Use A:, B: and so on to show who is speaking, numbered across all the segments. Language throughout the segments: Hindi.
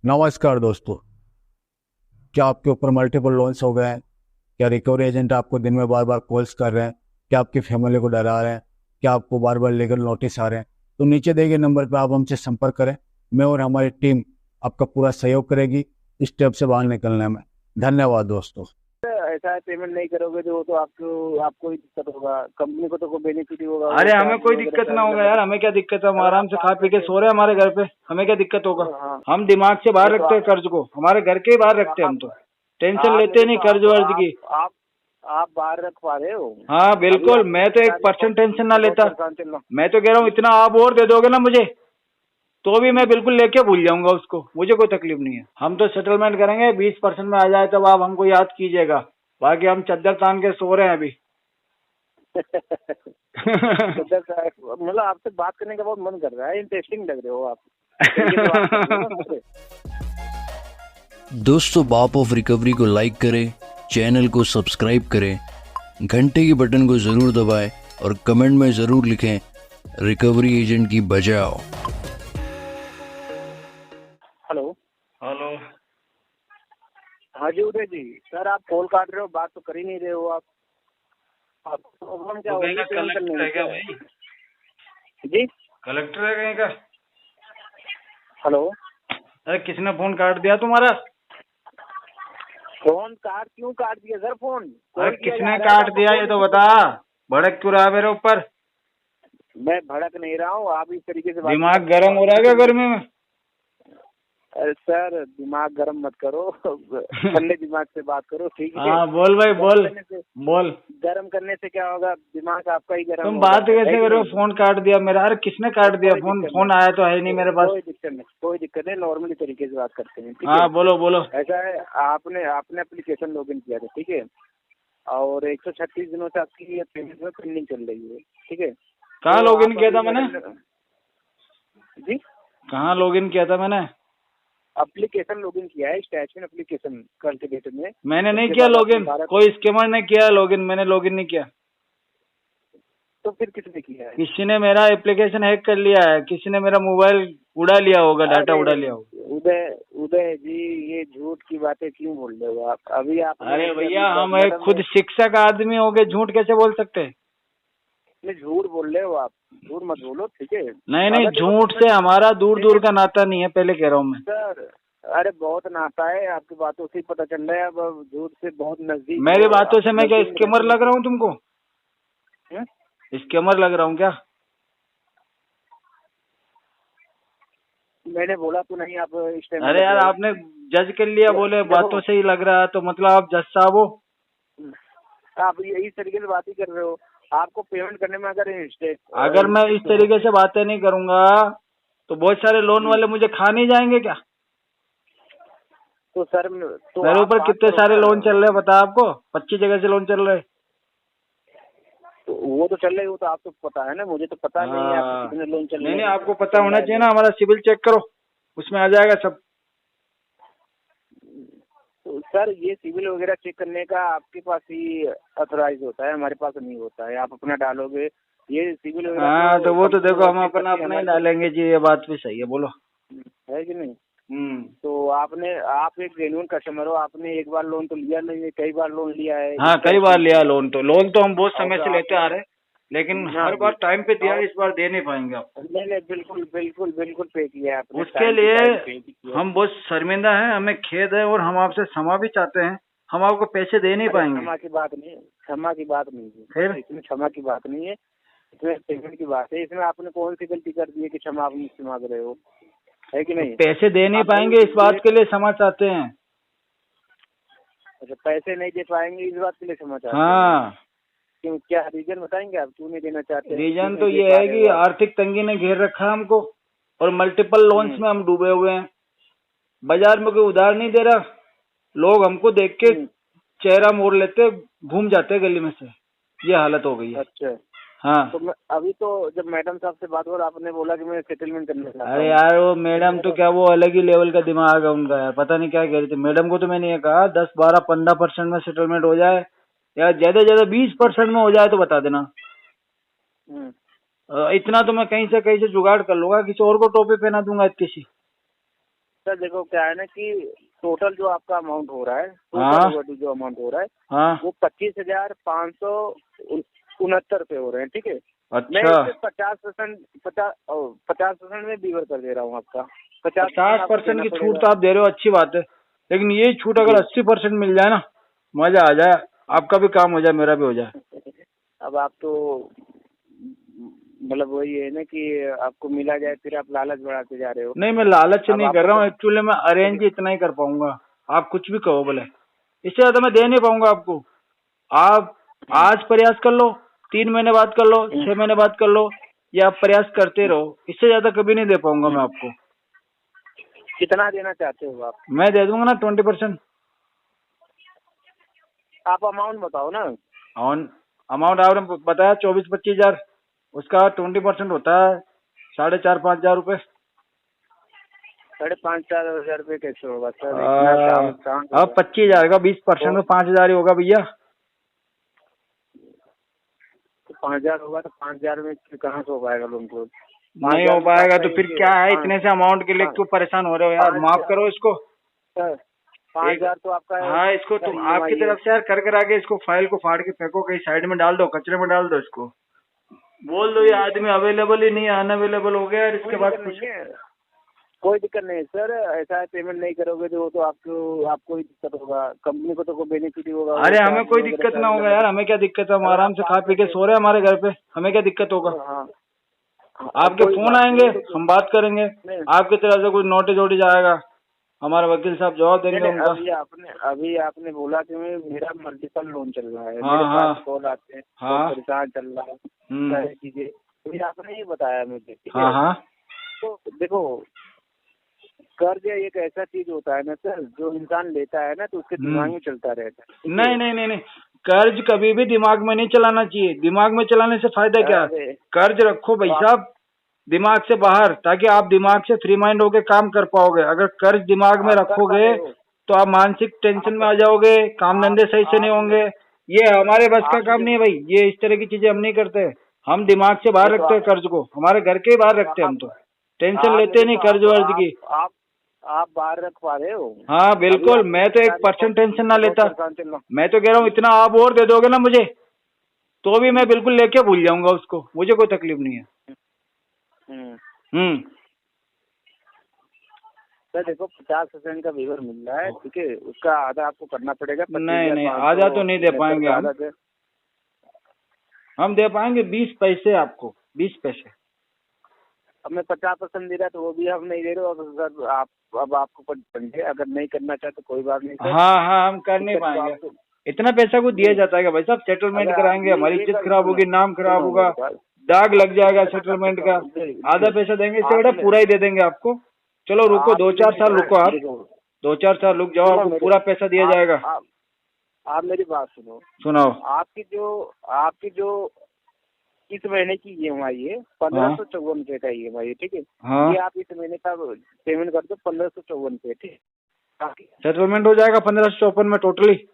A: नमस्कार दोस्तों। क्या आपके ऊपर मल्टीपल लोन्स हो गए हैं? क्या रिकवरी एजेंट आपको दिन में बार बार कॉल्स कर रहे हैं? क्या आपकी फैमिली को डरा रहे हैं? क्या आपको बार बार लीगल नोटिस आ रहे हैं? तो नीचे दिए गए नंबर पर आप हमसे संपर्क करें। मैं और हमारी टीम आपका पूरा सहयोग करेगी इस स्टेप से बाहर निकलने में। धन्यवाद दोस्तों।
B: ऐसा है, पेमेंट नहीं करोगे तो वो तो आपको ही दिक्कत होगा, कंपनी को तो कोई बेनिफिट ही होगा।
C: अरे हमें कोई दिक्कत ना होगा यार, हमें क्या दिक्कत है, हम आराम से खा पी के सो रहे हैं हमारे घर पे, हमें क्या दिक्कत होगा।
B: हाँ,
C: हम दिमाग से बाहर रखते हैं कर्ज को, हमारे घर के ही बाहर रखते हैं हम तो। टेंशन लेते नहीं कर्ज वर्ज की।
B: आप बाहर रख पा रहे हो।
C: हाँ बिल्कुल, मैं तो 1% टेंशन ना लेता। मैं तो कह रहा हूँ इतना आप और दे दोगे ना मुझे, तो भी मैं बिल्कुल लेके भूल जाऊंगा उसको, मुझे कोई तकलीफ नहीं है। हम तो सेटलमेंट करेंगे, 20% में आ जाए तब आप हमको याद कीजिएगा, बाकी हम चद्दर तान के सो रहे हैं अभी।
B: मतलब आपसे बात करने का बहुत मन कर रहा है, इंटरेस्टिंग लग रहे हो आप। तो बात कर लो ना मुझसे।
D: दोस्तों, बाप ऑफ रिकवरी को लाइक करें, चैनल को सब्सक्राइब करें, घंटे की बटन को ज़रूर दबाएं और कमेंट में ज़रूर लिखें रिकवरी एजेंट की बजाओ।
B: हेलो।
C: हेलो।
B: हाँ जी उदय जी, सर आप कॉल काट रहे हो, बात तो कर ही नहीं रहे हो आप। प्रॉब्लम क्या होगी?
C: कलेक्टर है क्या भाई?
B: जी
C: कलेक्टर है कहीं का?
B: हेलो।
C: अरे किसने फोन काट दिया तुम्हारा?
B: फोन क्यों काट दिया सर? फोन
C: अरे किसने काट दिया ये तो बता, भड़क क्यों रहा है मेरे ऊपर?
B: मैं भड़क नहीं रहा हूँ, आप इस तरीके से
C: दिमाग गर्म हो रहा है क्या गर्मी में?
B: अरे सर दिमाग गर्म मत करो, ठंडे दिमाग से बात करो, ठीक है?
C: हाँ बोल भाई बोल बोल।
B: गर्म करने से क्या होगा, दिमाग आपका ही गर्म
C: तुम
B: होगा।
C: बात कैसे करो? फोन काट दिया मेरा? अरे किसने काट दिया फोन? फोन आया तो है नहीं मेरे पास।
B: कोई दिक्कत नहीं, नॉर्मली तरीके से बात करते हैं, ठीक है?
C: हाँ बोलो बोलो।
B: ऐसा है, आपने एप्लीकेशन लॉगिन किया था, ठीक है? और 136 दिनों से आपकी पेमेंट में पेंडिंग चल रही है, ठीक है?
C: कहाँ लॉगिन किया था मैंने?
B: जी
C: कहाँ लॉगिन किया था मैंने?
B: एप्लीकेशन लॉगिन किया है, स्टैचमेंट एप्लीकेशन कल के डेट में।
C: मैंने नहीं किया लॉगिन, कोई स्कैमर ने किया लॉगिन, मैंने लॉगिन नहीं किया।
B: तो फिर किसने किया है?
C: किसी ने मेरा एप्लीकेशन हैक कर लिया है, किसी ने मेरा मोबाइल उड़ा लिया होगा, डाटा उड़ा लिया होगा।
B: उदय जी, ये झूठ की बातें क्यों बोल रहे हो आप अभी? आप
C: अरे भैया हम एक खुद शिक्षक आदमी हो गए, झूठ कैसे बोल सकते हैं?
B: झूठ बोल रहे हो आप, झूठ मत बोलो, ठीक है?
C: नहीं, झूठ से हमारा दूर दूर का नाता नहीं है, पहले कह रहा हूँ मैं।
B: सर अरे बहुत नाता है, आपकी बातों से पता चल रहा है, अब झूठ से बहुत नजदीक।
C: मेरी बातों से मैं क्या स्कैमर लग रहा हूँ तुमको? स्कैमर लग रहा हूँ क्या?
B: मैंने बोला तो नहीं आप इस टाइम?
C: अरे यार आपने जज कर लिया, बोले बातों से ही लग रहा है, तो मतलब आप जज साहब हो?
B: आप इस तरीके से बात ही कर रहे हो। आपको पेमेंट करने में
C: अगर मैं इस तरीके से बातें नहीं करूंगा तो बहुत सारे लोन वाले मुझे खा नहीं जाएंगे क्या?
B: तो सर
C: मेरे ऊपर कितने सारे लोन चल रहे हैं बता आपको? 25 जगह से लोन चल रहे हैं।
B: तो वो तो चल रहे हो, तो आपको पता है ना, मुझे तो पता नहीं है आपको कितने लोन चल रहे हैं।
C: नहीं आपको पता होना चाहिए ना, हमारा सिविल चेक करो, उसमें आ जाएगा सब।
B: तो सर ये सिविल वगैरह चेक करने का आपके पास ही ऑथराइज होता है, हमारे पास नहीं होता है। आप अपना डालोगे ये सिविल वगैरह।
C: हाँ तो वो तो देखो हम अपना ही डालेंगे जी, ये बात भी सही है, बोलो।
B: है कि नहीं? तो आप एक जेन्युइन कस्टमर हो, आपने एक बार लोन तो लिया नहीं है, कई बार लोन लिया है।
C: हाँ कई बार लिया लोन तो हम बहुत समय से लेते आ रहे हैं, लेकिन हर बार टाइम पे दिया, इस बार दे नहीं पाएंगे आप।
B: नहीं बिल्कुल बिल्कुल बिल्कुल पे किया है आपने।
C: उसके लिए हम बहुत शर्मिंदा हैं, हमें खेद है और हम आपसे क्षमा भी चाहते हैं, हम आपको पैसे दे नहीं पाएंगे।
B: क्षमा की बात नहीं है, फिर इसमें क्षमा की बात नहीं है, इसमें पेमेंट की बात है। इसमें आपने कौन सी गलती कर दी है कि क्षमा आप मुझसे मांग रहे हो? है कि नहीं?
C: पैसे दे नहीं पाएंगे इस बात के लिए क्षमा चाहते हैं।
B: अच्छा, पैसे नहीं दे पाएंगे इस बात के लिए क्षमा चाहते हैं?
C: हाँ।
B: क्यों, क्या रीजन बताएंगे आप, क्यों नहीं देना चाहते?
C: रीजन तो ये है कि आर्थिक तंगी ने घेर रखा है हमको और मल्टीपल लोन्स में हम डूबे हुए हैं। बाजार में कोई उधार नहीं दे रहा, लोग हमको देख के चेहरा मोड़ लेते, घूम जाते गली में से, ये हालत हो गई है।
B: अच्छा
C: हाँ।
B: तो अभी तो जब मैडम साहब से बात हो, आपने बोला कि मैं सेटलमेंट करने चाहता हूं।
C: अरे यार वो मैडम तो क्या, वो अलग ही लेवल का दिमाग है उनका यार, पता नहीं क्या कह रही थी। मैडम को तो मैंने ये कहा 10, 12, 15% में सेटलमेंट हो जाए, या ज्यादा ज्यादा 20% में हो जाए तो बता देना। इतना तो मैं कहीं से जुगाड़ कर लूंगा, किसी और को टोपी पहना दूंगा इतनी सी।
B: सर देखो क्या है ना कि टोटल जो आपका अमाउंट हो रहा है,
C: हाँ।
B: टोटल जो अमाउंट हो रहा है
C: हाँ।
B: वो 25,569 रुपए हो रहे हैं, ठीक है। मैं
C: अच्छा,
B: इससे 50% में बीवर कर दे रहा हूँ आपका।
C: 50% की छूट तो आप दे रहे हो, अच्छी बात है, लेकिन ये छूट अगर
B: जी।
C: 80% मिल जाए ना, मजा आ जाए, आपका भी काम हो जाए, मेरा भी हो जाए।
B: अब आप तो मतलब वही है ना कि आपको मिला जाए, फिर आप लालच बढ़ाते जा रहे हो।
C: नहीं, मैं लालच से
B: अब
C: नहीं कर
B: आपको
C: रहा हूँ,
B: तो
C: एक्चुअली मैं अरेंज ही इतना ही कर पाऊंगा। आप कुछ भी कहो बोले, इससे ज्यादा मैं दे नहीं पाऊंगा आपको। आप आज प्रयास कर लो, 3 महीने बाद कर लो, 6 महीने बाद कर लो, या आप प्रयास करते रहो, इससे ज्यादा कभी नहीं दे पाऊंगा मैं आपको।
B: कितना देना चाहते हो आप?
C: मैं दे दूंगा ना 20%।
B: आप अमाउंट बताओ ना।
C: ऑन अमाउंट आपने बताया 24-25 हजार, उसका 20% होता है 4,500-5,000 रुपये।
B: 5,500-4,000 रुपये कैसे होगा सर? इतना काम काम
C: अब 25,000 का 20% में 5,000 ही होगा भैया।
B: तो 5,000 होगा तो 5,000 में फिर कहाँ से हो पाएगा लोन क्लोज?
C: नहीं हो पाएगा तो फिर क्या है, इतने से अमाउंट के लिए क्यों परेशान हो रहे हो यार, माफ करो इसको।
B: 5,000 तो आपका
C: हाँ, इसको तो आपकी तरफ से यार कर कर आगे इसको फाइल को फाड़ के फेंको, कहीं साइड में डाल दो, कचरे में डाल दो इसको। बोल दो ये आदमी अवेलेबल ही नहीं है, अनअवेलेबल हो गया यार, इसके बाद कुछ।
B: कोई दिक्कत नहीं है सर। ऐसा है, पेमेंट नहीं करोगे तो वो तो आपको ही दिक्कत होगा, कंपनी को तो कोई बेनिफिट ही होगा।
C: अरे हमें कोई दिक्कत ना होगा यार, हमें क्या दिक्कत है, हम आराम से खा पी के सो रहे हैं हमारे घर पे, हमें क्या दिक्कत होगा।
B: हाँ,
C: आपके फोन आएंगे, हम बात करेंगे, आपकी तरफ से कुछ नोटिस वोटिस आएगा, हमारे वकील साहब जवाब देंगे उनका।
B: अभी आपने बोला कि मेरा मल्टीपल लोन चल रहा है,
C: हाँ,
B: मेरे
C: हाँ,
B: पास कॉल आते हैं,
C: हाँ,
B: परेशान चल रहा है, सारी चीजें तो ये आपने ही बताया मुझे, ठीक है।
C: हाँ, हाँ,
B: तो देखो, कर्ज एक ऐसा चीज होता है ना सर, जो इंसान लेता है ना तो उसके दिमाग में चलता रहता है।
C: नहीं नहीं नहीं नहीं, कर्ज कभी भी दिमाग में नहीं चलाना चाहिए, दिमाग में चलाने से फायदा क्या है। कर्ज रखो भाई साहब दिमाग से बाहर, ताकि आप दिमाग से फ्री माइंड होके काम कर पाओगे। अगर कर्ज दिमाग में रखोगे तो आप मानसिक टेंशन में आ जाओगे, काम धंधे सही से नहीं होंगे। ये हमारे बस का काम नहीं है भाई, ये इस तरह की चीजें हम नहीं करते। हम दिमाग से बाहर रखते हैं कर्ज को, हमारे घर के ही बाहर रखते हैं हम तो, टेंशन लेते नहीं कर्ज वर्ज की।
B: आप बाहर रख पा रहे हो?
C: हाँ बिल्कुल, मैं तो 1% टेंशन ना लेता। मैं तो कह रहा हूँ इतना आप और दे दोगे ना मुझे, तो भी मैं बिल्कुल लेके भूल जाऊंगा उसको, मुझे कोई तकलीफ नहीं है।
B: सर देखो 50% का वेवर मिल रहा है, ठीक है, उसका आधा आपको करना पड़ेगा।
C: नहीं नहीं, आधा तो नहीं दे पाएंगे हम दे पाएंगे 20 पैसे आपको, 20 पैसे।
B: अब मैं 50% दे रहा तो वो भी हम नहीं दे रहे। अब सर अब आपको कुछ अगर नहीं करना चाहते कोई बात नहीं सर।
C: हाँ हाँ, हम कर नहीं पाएंगे, इतना पैसा को दिया जाता है भाई साहब, सेटलमेंट कराएंगे, हमारी इज्जत खराब होगी, नाम खराब होगा, दाग लग जाएगा सेटलमेंट का। आधा पैसा देंगे, इससे बड़ा पूरा ही दे देंगे आपको। चलो रुको, 2-4 साल रुको, आप 2-4 साल रुक जाओ, आपको पूरा पैसा दिया जाएगा।
B: आप मेरी बात सुनो।
C: सुनाओ।
B: आपकी जो इस महीने की EMI है 1554 रुपए का EMI है, ठीक है।
C: हाँ।
B: ये आप इस महीने का पेमेंट कर दो 1554 रुपए, ठीक है।
C: सेटलमेंट हो जाएगा 1554 में टोटली।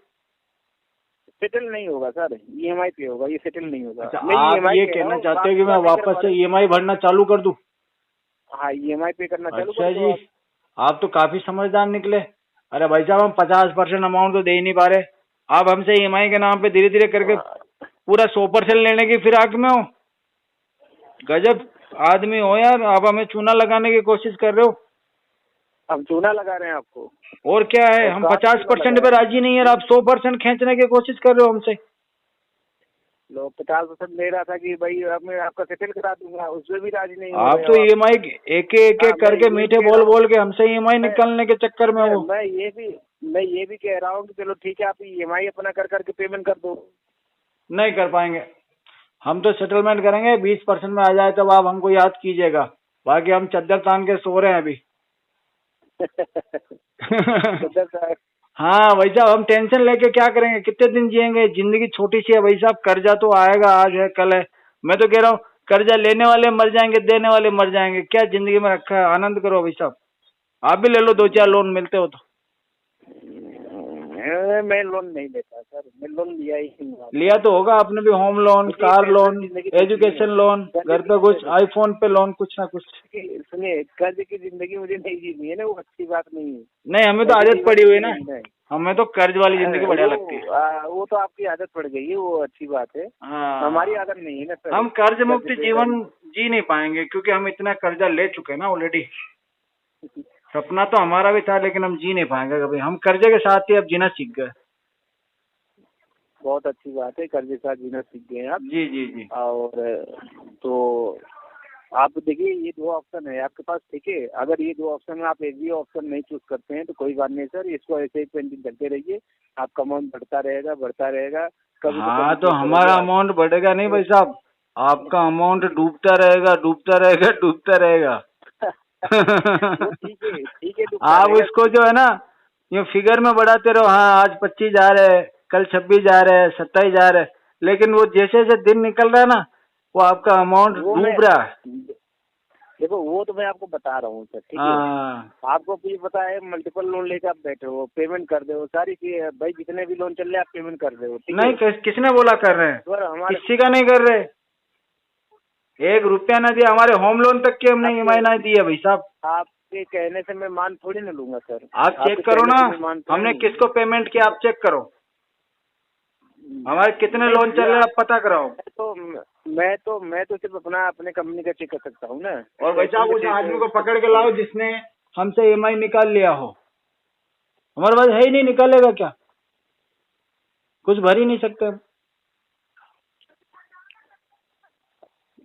B: सेटल नहीं होगा सर, EMI पे होगा, ये सेटल नहीं होगा।
C: अच्छा, आप ये कहना चाहते हो कि मैं वापस से EMI भरना चालू कर दूं?
B: हाँ, EMI पे करना चालू कर
C: अच्छा
B: दो।
C: जी, आप तो काफी समझदार निकले। अरे भाई साहब, हम 50% अमाउंट तो दे ही नहीं पा रहे, आप हमसे EMI के नाम पे धीरे धीरे करके पूरा 100% लेने की फिराक में हो। गजब आदमी हो यार, आप हमें चूना लगाने की कोशिश कर रहे हो।
B: हम चूना लगा रहे हैं आपको?
C: और क्या है, हम 50% पे राजी नहीं है, आप 100% खींचने की कोशिश कर रहे हो हमसे।
B: लोग 50% ले रहा था कि भाई अब मैं आपका सेटल करा दूंगा, उसमें भी राजी नहीं।
C: आप तो EMI एक एक करके मीठे बोल बोल के हमसे EMI निकालने के चक्कर में हो।
B: मैं ये भी कह रहा हूँ कि चलो ठीक है, आप EMI अपना कर करके पेमेंट कर दो। नहीं
C: कर पाएंगे, हम तो सेटलमेंट करेंगे, 20% में आ जाए तब आप हमको याद कीजिएगा, बाकी हम चद्दर तान के सो रहे हैं अभी। हाँ भाई साहब, हम टेंशन लेके क्या करेंगे, कितने दिन जिएंगे, जिंदगी छोटी सी है भाई साहब, कर्जा तो आएगा, आज है कल है। मैं तो कह रहा हूँ कर्जा लेने वाले मर जाएंगे, देने वाले मर जाएंगे, क्या जिंदगी में रखा है, आनंद करो भाई साहब। आप भी ले लो 2-4 लोन मिलते हो तो।
B: मैं लोन नहीं लेता सर, मैं लोन लिया ही नहीं।
C: लिया तो होगा आपने भी, home loan, car loan, education loan, घर पे कुछ, आईफोन पे लोन, कुछ ना कुछ।
B: सुनिए, कर्ज की जिंदगी मुझे नहीं जीनी है ना, वो अच्छी बात नहीं है।
C: नहीं, हमें तो आदत पड़ी हुई है ना, हमें तो कर्ज वाली जिंदगी बढ़िया लगती है।
B: वो तो आपकी आदत पड़ गई है, वो अच्छी बात है।
C: हाँ,
B: हमारी आदत नहीं है ना सर।
C: हम कर्ज मुक्त जीवन जी नहीं पाएंगे क्योंकि हम इतना कर्जा ले चुके हैं ना ऑलरेडी। सपना तो हमारा भी था लेकिन हम जी नहीं पाएंगे कभी, हम कर्जे के साथ ही अब जीना सीख गए।
B: बहुत अच्छी बात है, कर्ज के साथ जीना सीख गए आप।
C: जी जी जी।
B: और तो आप देखिए, ये 2 ऑप्शन है आपके पास, ठीक है। अगर ये 2 ऑप्शन में आप एक भी ऑप्शन नहीं चूज करते हैं तो कोई बात नहीं सर, इसको ऐसे ही पेंटिंग करते रहिए, आपका अमाउंट बढ़ता रहेगा बढ़ता रहेगा।
C: हाँ, तो हमारा अमाउंट बढ़ेगा नहीं भाई साहब, आपका अमाउंट डूबता रहेगा डूबता रहेगा डूबता रहेगा।
B: ठीक है ठीक है।
C: आप उसको जो है ना ये फिगर में बढ़ाते रहो, हाँ आज 25 जा रहे हैं, कल 26 जा रहे हैं, 27 जा रहे हैं, लेकिन वो जैसे जैसे दिन निकल रहा है ना वो आपका अमाउंट डूब रहा है।
B: देखो वो तो मैं आपको बता रहा हूँ सर, ठीक है। आपको भी पता है, मल्टीपल लोन लेकर आप बैठे हो, पेमेंट कर दे हो सारी चीज भाई, जितने भी लोन चल रहे हैं आप पेमेंट कर रहे हो।
C: नहीं, किसने बोला कर रहे हैं, किसी का नहीं कर रहे, 1 रुपया ना दिया, हमारे होम लोन तक की हमने EMI नहीं दी है भाई साहब।
B: आपके कहने से मैं मान थोड़ी ना लूंगा सर,
C: आप चेक करो ना, हमने किसको पेमेंट किया आप चेक करो, हमारे कितने लोन चल रहे हैं आप पता कराओ।
B: मैं तो सिर्फ अपने कंपनी का चेक कर सकता हूँ ना।
C: और भाई साहब उस आदमी को पकड़ के लाओ जिसने हमसे EMI निकाल लिया हो, हमारे पास है ही नहीं, निकालेगा क्या, कुछ भर ही नहीं सकते।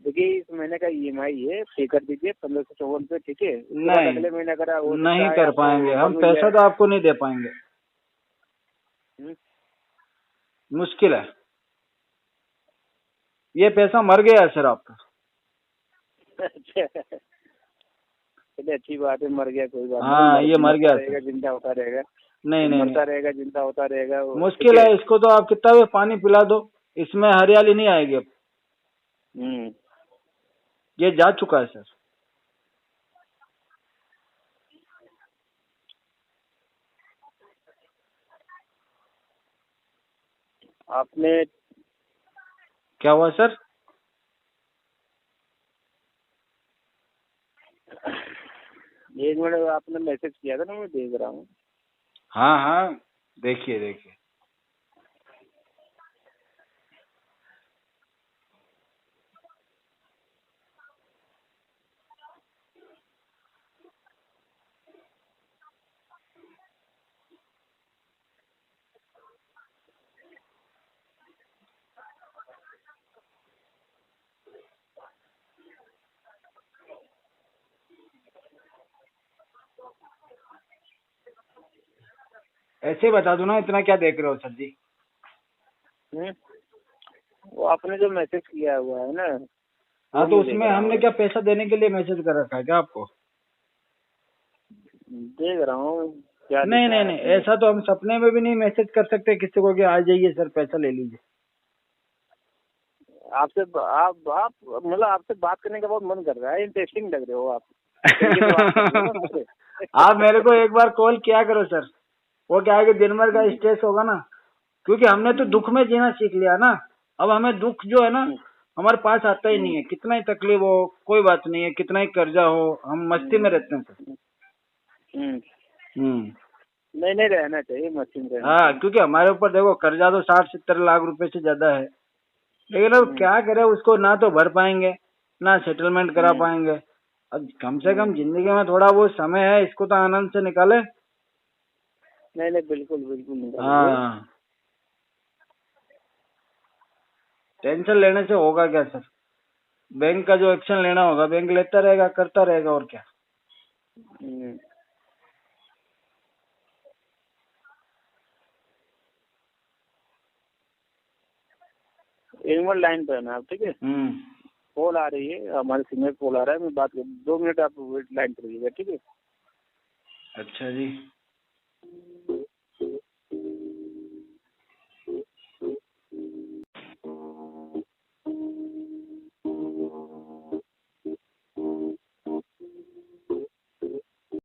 B: देखिए इस महीने का EMI है, पे कर दीजिए 1554 रुपये, ठीक है।
C: नहीं,
B: अगले महीने अगर
C: नहीं कर पाएंगे हम, पैसा तो आपको नहीं दे पाएंगे, मुश्किल है, ये पैसा मर गया है सर आपका।
B: चलिए अच्छी बात है, मर गया कोई बात नहीं।
C: हाँ, ये मर गया
B: रहेगा, जिंदा होता रहेगा।
C: नहीं नहीं,
B: मरता रहेगा जिंदा होता रहेगा,
C: मुश्किल है। इसको तो आप कितना भी पानी पिला दो, इसमें हरियाली नहीं आएगी अब। ये जा चुका है सर।
B: आपने
C: क्या हुआ सर?
B: 1 मिनट, आपने मैसेज किया था ना, मैं देख रहा हूँ।
C: हाँ हाँ, देखिए देखिए। ऐसे बता दो ना, इतना क्या देख रहे हो सर जी?
B: वो आपने जो मैसेज किया हुआ है ना।
C: हाँ, तो उसमें हमने क्या पैसा देने के लिए मैसेज कर रखा है क्या आपको?
B: देख रहा हूँ क्या।
C: नहीं नहीं नहीं, ऐसा तो हम सपने में भी नहीं मैसेज कर सकते किसी को कि आ जाइए सर पैसा ले लीजिए।
B: आपसे आप मतलब आपसे बात करने का बहुत मन कर रहा है, इंटरेस्टिंग लग रहे हो आप।
C: आप मेरे को एक बार कॉल किया करो सर, वो क्या है कि दिन भर का स्ट्रेस होगा ना, क्योंकि हमने तो दुख में जीना सीख लिया ना, अब हमें दुख जो है ना हमारे पास आता ही नहीं है। कितना ही तकलीफ हो कोई बात नहीं है, कितना ही कर्जा हो, हम मस्ती में रहते हैं सर।
B: नहीं रहना चाहिए, मस्ती में रहना।
C: हाँ, क्योंकि हमारे ऊपर देखो कर्जा तो 60-70 लाख रुपए से ज्यादा है, लेकिन अब क्या करें, उसको ना तो भर पाएंगे ना सेटलमेंट करा पाएंगे। अब कम से कम जिंदगी में थोड़ा वो समय है, इसको तो आनंद से निकाले।
B: नहीं बिल्कुल बिल्कुल।
C: हाँ, टेंशन लेने से होगा क्या सर? बैंक का जो एक्शन लेना होगा बैंक लेता रहेगा, करता रहेगा, और क्या।
B: एक मिनट लाइन पे है ना आप, ठीक है। कॉल आ रही है, हमारे सिग्नल कॉल आ रहा है, मैं बात कर 2 मिनट आप लाइन पे रहिएगा, ठीक है।
C: अच्छा जी।